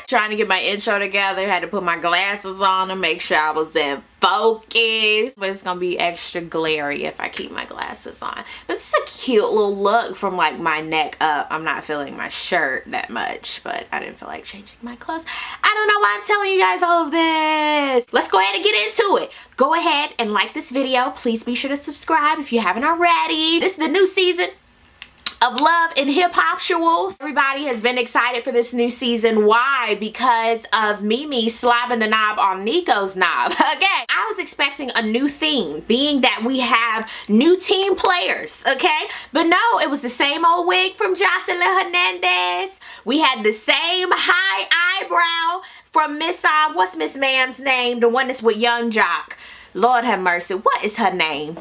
Trying to get my intro together, had to put my glasses on to make sure I was in focus. But it's gonna be extra glary if I keep my glasses on. But it's a cute little look from like my neck up. I'm not feeling my shirt that much, but I didn't feel like changing my clothes. I don't know why I'm telling you guys all of this. Let's go ahead and get into it. Go ahead and like this video. Please be sure to subscribe if you haven't already. This is the new season of Love and Hip Hop-tuals. Everybody has been excited for this new season. Why? Because of Mimi slapping the knob on Nico's knob. Okay, I was expecting a new theme, being that we have new team players, okay? But no, it was the same old wig from Jocelyn Hernandez. We had the same high eyebrow from Miss, what's Miss Ma'am's name? The one that's with Young Jock. Lord have mercy, what is her name?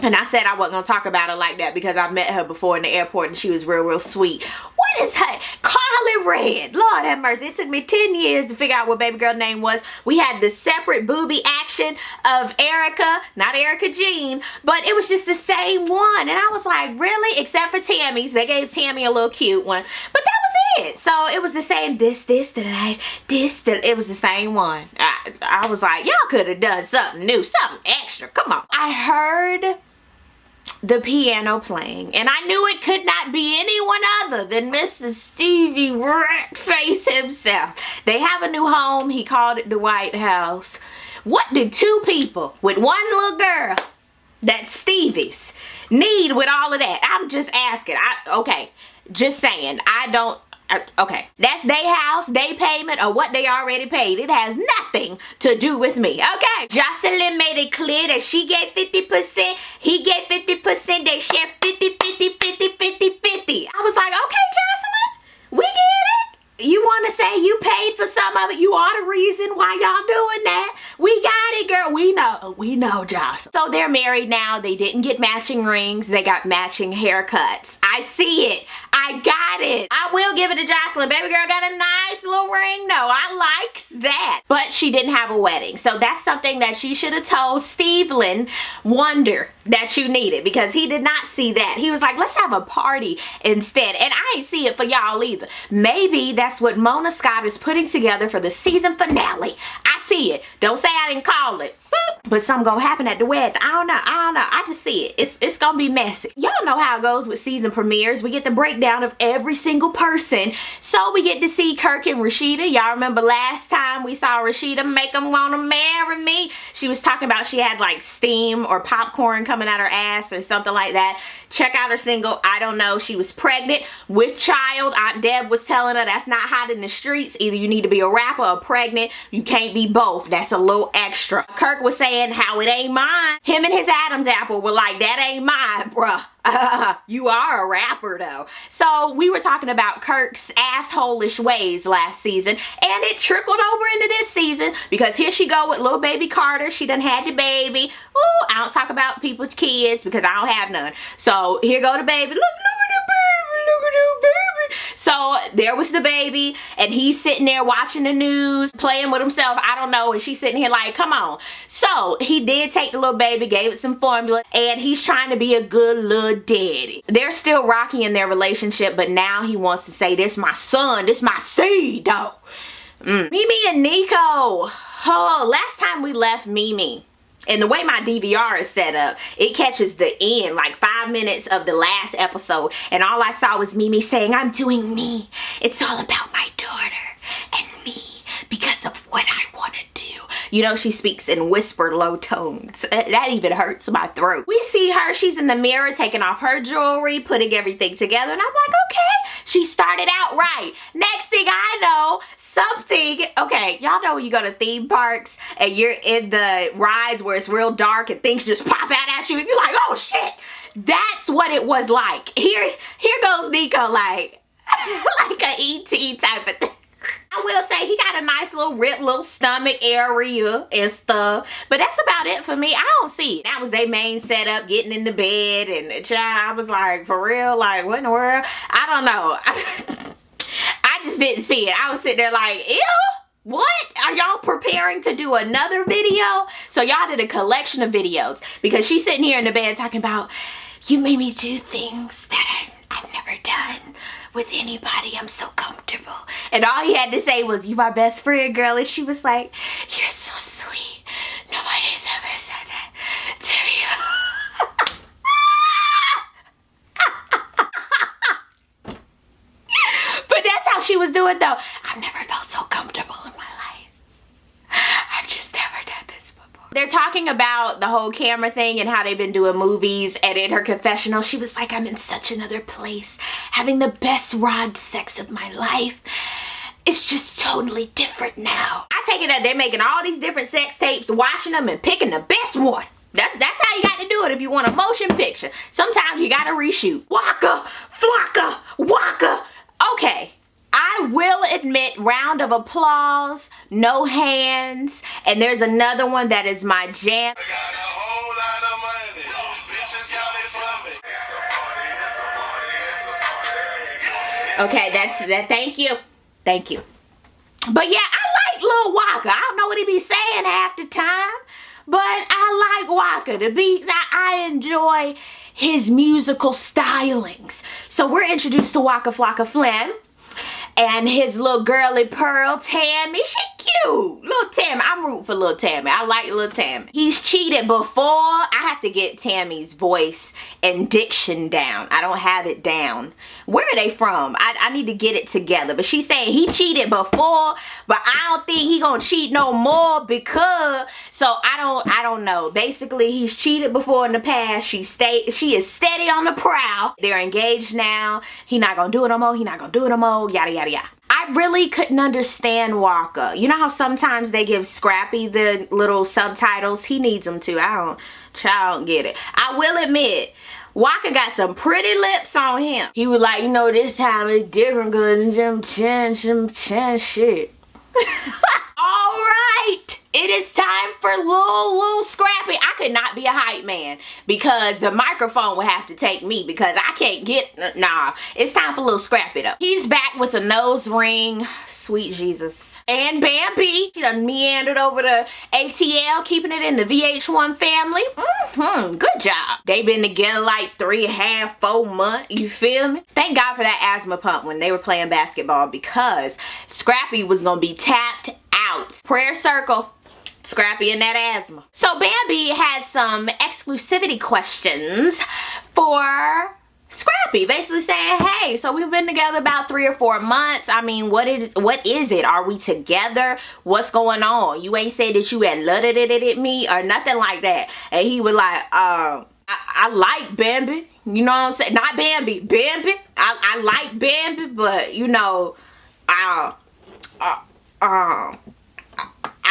And I said I wasn't going to talk about her like that because I met her before in the airport and she was real sweet. What is her? Carly Red. Lord have mercy. It took me 10 years to figure out what baby girl's name was. We had the separate booby action of Erica, not Erica Jean, but it was just the same one. And I was like, really? Except for Tammy's. They gave Tammy a little cute one. But that was it. So it was the same it was the same one. I was like, y'all could have done something new, something extra. Come on. I heard the piano playing, and I knew it could not be anyone other than Mr. Stevie Ratface himself. They have a new home. He called it the White House. What did two people with one little girl that's Stevie's need with all of that? I'm just asking. Okay, just saying. Okay, that's their house, their payment, or what they already paid. It has nothing to do with me, okay? Jocelyn made it clear that she gave 50%, he gave 50%, they share 50, 50, 50, 50, 50. I was like, okay, Jocelyn, we get it. You want to say you paid for some of it? You are the reason why y'all doing that. We got it, girl. We know, Jocelyn. So they're married now. They didn't get matching rings. They got matching haircuts. I see it. I got it. I will give it to Jocelyn. Baby girl got a nice little ring. No, I likes that. But she didn't have a wedding. So that's something that she should have told Steven Wonder that you needed, because he did not see that. He was like, let's have a party instead. And I ain't see it for y'all either. Maybe that's what Mona Scott is putting together for the season finale. I see it. Don't say I didn't call it. But something gonna happen at the wedding. I don't know. I just see it. It's gonna be messy. Y'all know how it goes with season premieres. We get the breakdown of every single person. So we get to see Kirk and Rashida. Y'all remember last time we saw Rashida make him wanna marry me? She was talking about she had like steam or popcorn coming out her ass or something like that. Check out her single, I Don't Know. She was pregnant with child. Aunt Deb was telling her that's not hot in the streets. Either you need to be a rapper or pregnant. You can't be both. That's a little extra. Kirk was saying how it ain't mine. Him and his Adam's apple were like, that ain't mine, bruh. You are a rapper though. So we were talking about Kirk's asshole-ish ways last season, and it trickled over into this season, because here she go with little baby Carter. She done had the baby. Ooh, I don't talk about people's kids because I don't have none. So here go the baby. Look at the baby. Look at the baby. So there was the baby, and he's sitting there watching the news, playing with himself, I don't know, and she's sitting here like, come on. So he did take the little baby, gave it some formula, and he's trying to be a good little daddy. They're still rocky in their relationship, but now he wants to say, this my son, this my seed though. Mimi and Nico. Oh, last time we left Mimi, and the way my DVR is set up, it catches the end, like 5 minutes of the last episode, and all I saw was Mimi saying, I'm doing me. It's all about my daughter and me because of what I want to do. You know, she speaks in whispered low tones. That even hurts my throat. We see her, she's in the mirror taking off her jewelry, putting everything together, and I'm like, okay, she started out right. Next thing I know, something, okay, y'all know when you go to theme parks and you're in the rides where it's real dark and things just pop out at you and you're like, oh shit. That's what it was like. Here goes Nico like a E.T. type of thing. I will say he got a nice little ripped little stomach area and stuff, but that's about it for me. I don't see it. That was their main setup, getting in the bed, and I was like, for real, like what in the world? I don't know. I just didn't see it. I was sitting there like, ew. What? Are y'all preparing to do another video? So y'all did a collection of videos, because she's sitting here in the bed talking about, you made me do things that I've never done with anybody. I'm so comfortable. And all he had to say was, "You my best friend, girl." And she was like, "You're so sweet. Nobody's ever said that to me." But that's how she was doing though. I've never felt so comfortable in my life. I've just never done this before. They're talking about the whole camera thing and how they've been doing movies, and in her confessional she was like, "I'm in such another place, having the best rod sex of my life. It's just totally different now." I take it that they're making all these different sex tapes, watching them and picking the best one. That's how you got to do it if you want a motion picture. Sometimes you got to reshoot. Waka flocka waka. Okay, I will admit, round of applause, no hands, and there's another one that is my jam. I got a whole lot of money. Bitches got it for me. Okay, that's that. Thank you. Thank you. But yeah, I like Lil Waka. I don't know what he be saying half the time, but I like Waka. The beats, I enjoy his musical stylings. So we're introduced to Waka Flocka Flynn and his little girly Pearl, Tammy. She cute. Little Tammy. I'm rooting for little Tammy. I like little Tammy. He's cheated before. I have to get Tammy's voice and diction down. I don't have it down. Where are they from? I need to get it together. But she's saying he cheated before, but I don't think he gonna cheat no more because, so I don't know. Basically, he's cheated before in the past. She is steady on the prowl. They're engaged now. He not gonna do it no more. He not gonna do it no more. Yada yada yada. I really couldn't understand Waka. You know how sometimes they give Scrappy the little subtitles? He needs them too. I don't get it. I will admit, Waka got some pretty lips on him. He was like, you know, this time it's different because some chin shit. All right, it is time for little Scrappy. I could not be a hype man because the microphone would have to take me because I can't get, nah. It's time for little Scrappy though. He's back with a nose ring. Sweet Jesus. And Bambi, she done meandered over to ATL, keeping it in the VH1 family. Good job. They been together like 3.5, 4 months. You feel me? Thank God for that asthma pump when they were playing basketball because Scrappy was gonna be tapped out. Prayer circle. Scrappy and that asthma. So Bambi had some exclusivity questions for Scrappy, basically saying, hey, so we've been together about 3 or 4 months. I mean, what is it? Are we together? What's going on? You ain't said that you had loved it at me or nothing like that. And he was like, I like Bambi. You know what I'm saying? Not Bambi. Bambi. I like Bambi, but you know, I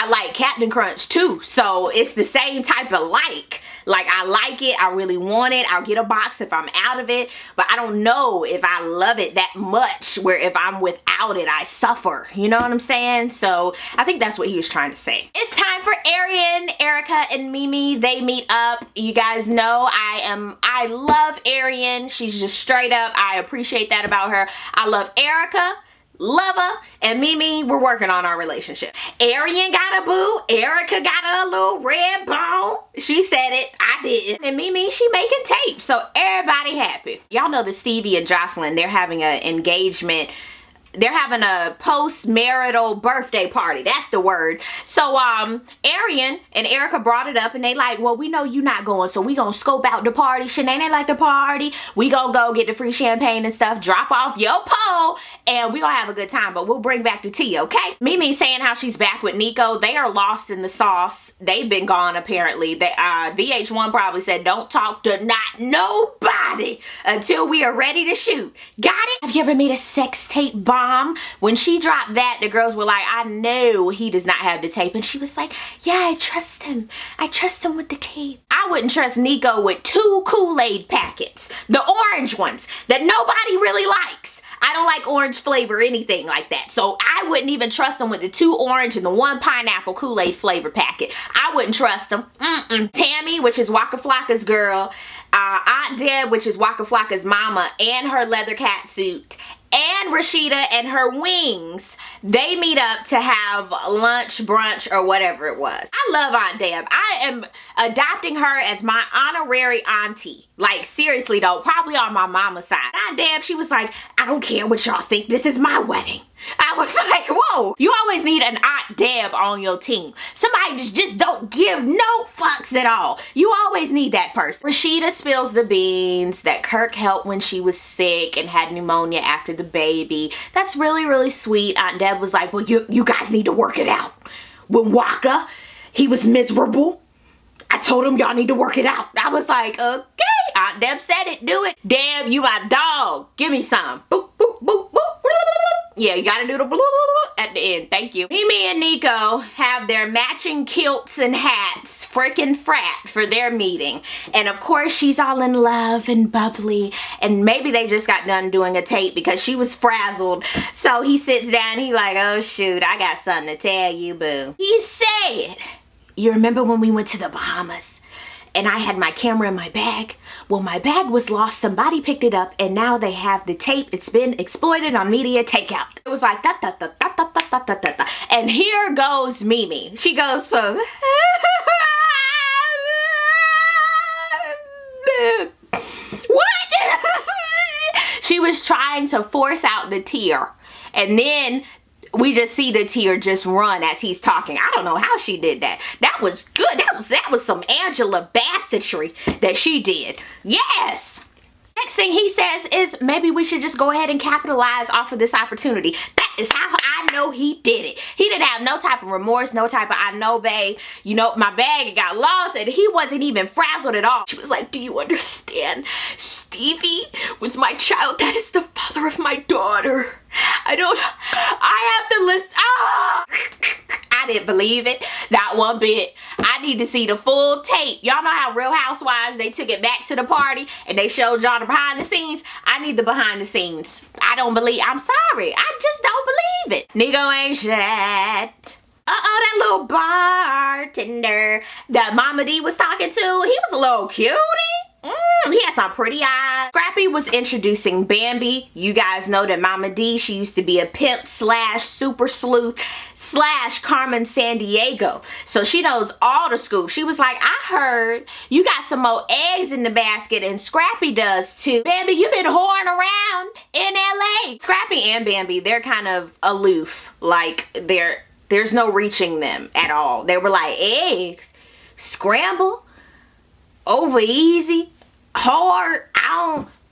like Captain Crunch too. So it's the same type of like. Like, I like it. I really want it. I'll get a box if I'm out of it. But I don't know if I love it that much where if I'm without it, I suffer. You know what I'm saying? So I think that's what he was trying to say. It's time for Arian, Erica, and Mimi. They meet up. You guys know I love Arian. She's just straight up. I appreciate that about her. I love Erica. Love her, and Mimi, we're working on our relationship. Arian got a boo. Erica got a little red bone. She said it. I didn't. And Mimi, she making tapes, so everybody happy. Y'all know that Stevie and Jocelyn, they're having an engagement. They're having a post-marital birthday party. That's the word. So, Arian and Erica brought it up and they like, well, we know you not going, so we gonna scope out the party. Shanae like the party. We gonna go get the free champagne and stuff, drop off your pole, and we gonna have a good time, but we'll bring back the tea, okay? Mimi saying how she's back with Nico. They are lost in the sauce. They've been gone, apparently. They, VH1 probably said, don't talk to not nobody until we are ready to shoot. Got it? Have you ever made a sex tape bomb? When she dropped that, the girls were like, I know he does not have the tape. And she was like, yeah, I trust him. I trust him with the tape. I wouldn't trust Nico with 2 Kool-Aid packets. The orange ones that nobody really likes. I don't like orange flavor or anything like that. So I wouldn't even trust him with the 2 orange and the 1 pineapple Kool-Aid flavor packet. I wouldn't trust him. Tammy, which is Waka Flocka's girl. Aunt Deb, which is Waka Flocka's mama, and her leather cat suit. And Rashida and her wings, they meet up to have lunch, brunch, or whatever it was. I love Aunt Deb. I am adopting her as my honorary auntie. Like, seriously though, probably on my mama's side. Aunt Deb, she was like, I don't care what y'all think. This is my wedding. I I was like, whoa, you always need an Aunt Deb on your team. Somebody just don't give no fucks at all. You always need that person. Rashida spills the beans that Kirk helped when she was sick and had pneumonia after the baby. That's really, really sweet. Aunt Deb was like, well, you guys need to work it out. When Waka, he was miserable, I told him y'all need to work it out. I was like, okay. Aunt Deb said it, do it. Deb, you my dog. Give me some. Boop, boop, boop, boop. Yeah, you gotta do the blah, blah, blah at the end. Thank you. Mimi and Nico have their matching kilts and hats, frickin' frat, for their meeting. And of course, she's all in love and bubbly. And maybe they just got done doing a tape because she was frazzled. So he sits down, he like, oh shoot, I got something to tell you, boo. He said, you remember when we went to the Bahamas and I had my camera in my bag? Well, my bag was lost, somebody picked it up, and now they have the tape. It's been exploited on media takeout. It was like, da, da, da, da, da, da, da, da, da. And here goes Mimi. She goes from, what? She was trying to force out the tear, and then we just see the tear just run as he's talking. I don't know how she did that. That was good. That was some Angela Bassettry that she did. Yes. Next thing he says is maybe we should just go ahead and capitalize off of this opportunity. That is how I know he did it. He didn't have no type of remorse, no type of, I know, babe, you know, my bag got lost, and he wasn't even frazzled at all. She was like, do you understand? Stevie, with my child, that is the father of my daughter. I have to listen. Ah! I didn't believe it, not one bit. I need to see the full tape. Y'all know how Real Housewives, they took it back to the party and they showed y'all the behind the scenes? I need the behind the scenes. I don't believe, I'm sorry, I just don't believe it. Nico ain't shit. Uh-oh, that little bartender that Mama D was talking to, he was a little cutie. He had some pretty eyes. Scrappy was introducing Bambi. You guys know that Mama D, she used to be a pimp slash super sleuth slash Carmen Sandiego. So she knows all the scoop. She was like, I heard you got some more eggs in the basket, and Scrappy does too. Bambi, you been whoring around in LA. Scrappy and Bambi, they're kind of aloof. Like there's no reaching them at all. They were like, eggs? Scramble? Over easy? Hard?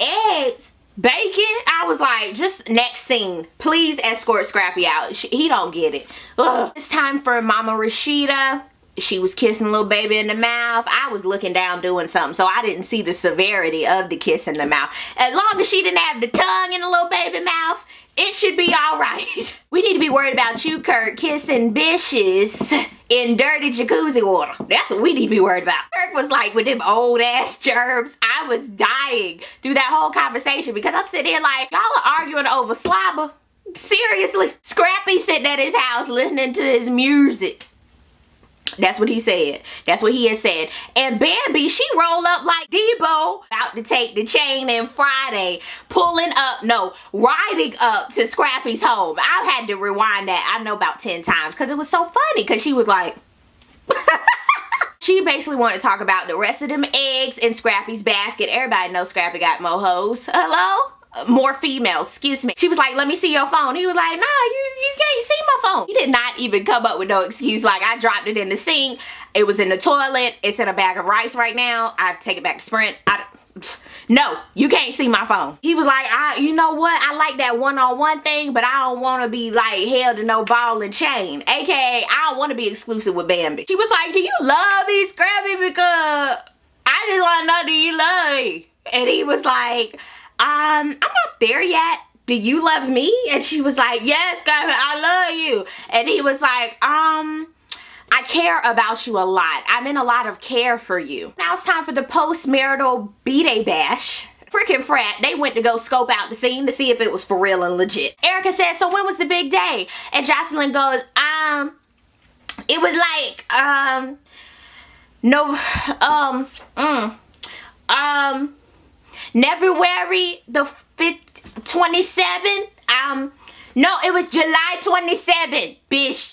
Eggs? Bacon? I was like, just next scene. Please escort Scrappy out. He don't get it. Ugh. It's time for Mama Rashida. She was kissing little baby in the mouth. I was looking down doing something, so I didn't see the severity of the kiss in the mouth. As long as she didn't have the tongue in the little baby mouth, it should be all right. We need to be worried about you, Kirk, kissing bitches in dirty jacuzzi water. That's what we need to be worried about. Kirk was like, with them old ass germs, I was dying through that whole conversation because I'm sitting here like, y'all are arguing over slobber. Seriously. Scrappy sitting at his house listening to his music. That's what he said. That's what he had said. And Bambi, she rolled up like Debo, about to take the chain in Friday, riding up to Scrappy's home. I had to rewind that, I know, about 10 times because it was so funny because she was like, she basically wanted to talk about the rest of them eggs in Scrappy's basket. Everybody knows Scrappy got more hoes. Hello? More females, excuse me. She was like, let me see your phone. He was like, nah, you can't see my phone. He did not even come up with no excuse. Like, I dropped it in the sink. It was in the toilet. It's in a bag of rice right now. I take it back to Sprint. No, you can't see my phone. He was like, you know what? I like that one-on-one thing, but I don't want to be like held to no ball and chain. AKA, I don't want to be exclusive with Bambi. She was like, do you love me, Scrappy? Because I just want to know, do you love me? And he was like, I'm not there yet. Do you love me? And she was like, yes, Scrappy, I love you. And he was like, I care about you a lot. I'm in a lot of care for you. Now it's time for the post-marital B-Day bash. Freaking frat, they went to go scope out the scene to see if it was for real and legit. Erica said, so when was the big day? And Jocelyn goes, it was like, February the 27th. No, it was July 27th, bitch.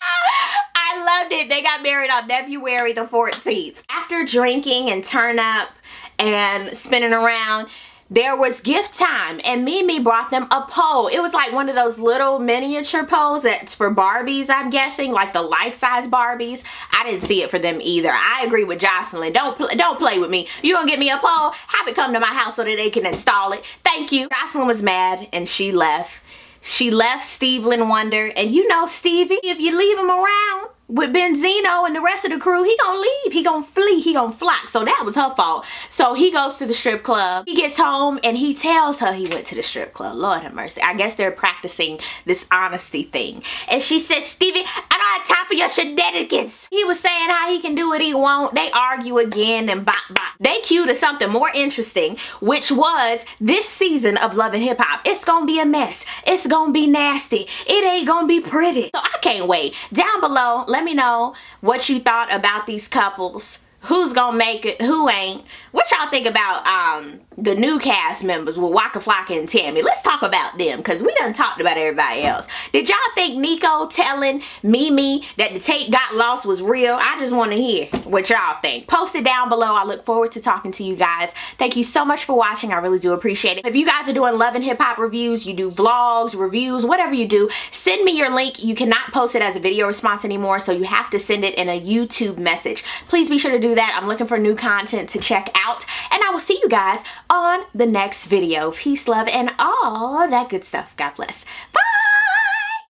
I loved it. They got married on February the 14th. After drinking and turn up and spinning around, there was gift time and Mimi brought them a pole. It was like one of those little miniature poles that's for Barbies, I'm guessing, like the life-size Barbies. I didn't see it for them either. I agree with Jocelyn. Don't play with me. You gonna get me a pole? Have it come to my house so that they can install it. Thank you. Jocelyn was mad and she left. She left Steveland Wonder, and you know Stevie, if you leave him around with Benzino and the rest of the crew, he gonna leave, he gonna flee, he gonna flock. So that was her fault. So he goes to the strip club. He gets home and he tells her he went to the strip club. Lord have mercy. I guess they're practicing this honesty thing. And she says, Stevie, I don't have time for your shenanigans. He was saying how he can do what he want. They argue again and bop bop. They cue to something more interesting, which was this season of Love and Hip Hop. It's gonna be a mess. It's gonna be nasty. It ain't gonna be pretty. So I can't wait. Down below, let me know what you thought about these couples. Who's gonna make it, who ain't. What y'all think about the new cast members with Waka Flocka and Tammy? Let's talk about them, because we done talked about everybody else. Did y'all think Nico telling Mimi that the tape got lost was real? I just want to hear what y'all think. Post it down below. I look forward to talking to you guys. Thank you so much for watching. I really do appreciate it. If you guys are doing Love and Hip Hop reviews, you do vlogs, reviews, whatever you do, send me your link. You cannot post it as a video response anymore, so you have to send it in a YouTube message. Please be sure to do that. I'm looking for new content to check out, and I will see you guys on the next video. Peace, love, and all that good stuff. God bless. Bye.